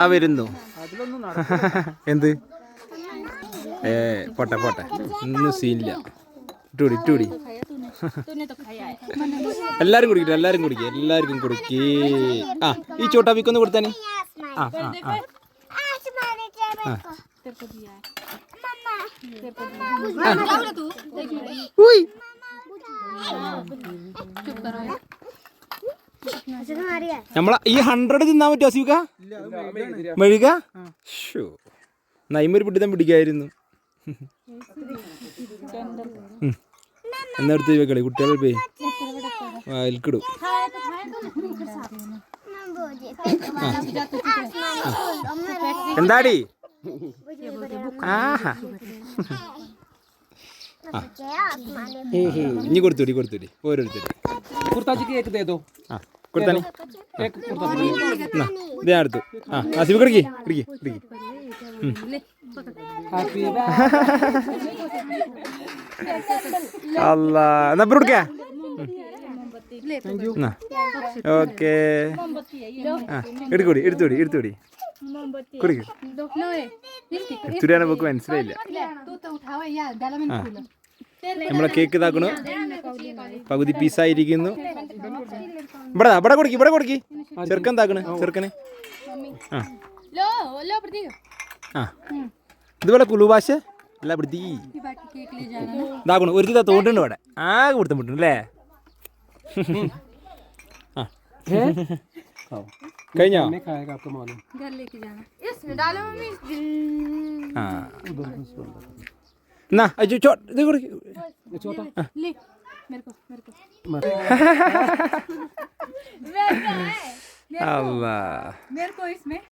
ആ വരുന്നു എന്ത് പോട്ടെ പോട്ടെ ഒന്നും സീനില്ല ഇട്ടുകൂടി എല്ലാരും കുടിക്കട്ടെ എല്ലാവർക്കും കൊടുക്കേ ആ ഈ ചോട്ടാപ്പിക്കൊന്ന് കൊടുത്താനെ ആ ആ ആ നമ്മളെ ഈ 100 തിന്നാൻ പറ്റുമോ അസീക മെഴുക നൈമൊരു പിടിത്തം പിടിക്കായിരുന്നു എന്നെടുത്ത് വെക്കളി കുട്ടികളെ പോയി വായിൽക്കിടും എന്താടി ആഹാ ഇനി കൊടുത്തൂടി ഓരോരുത്തര് ആ കൊടുത്താനെ ഇതേ അടുത്തു ആ അസീബ് കിടക്കി അല്ല എന്നാ കൊടുക്കാ ഓക്കെ ആ എടുത്തോടി കുടിക്കുടിയാനെ നമുക്ക് മനസ്സിലായില്ല നമ്മളെ കേക്ക് ഇതാക്കണു പകുതി പീസായിരിക്കുന്നു ഇവിടെ കൊടുക്കി ചെറുക്കൻ താക്കണ് ചെറുക്കന് ആ ആ ഇതുപോലെ കുളു ഭാഷ അല്ല വൃത്തി ഇതാക്കണു ഒരു തോണ്ടുണ്ട് ഇവിടെ ആകെ കൊടുത്തും വിട്ടു അല്ലേ ആ കഴിഞ്ഞോ ആ എന്നാ ഇത് കൊടുക്ക് അല്ലാ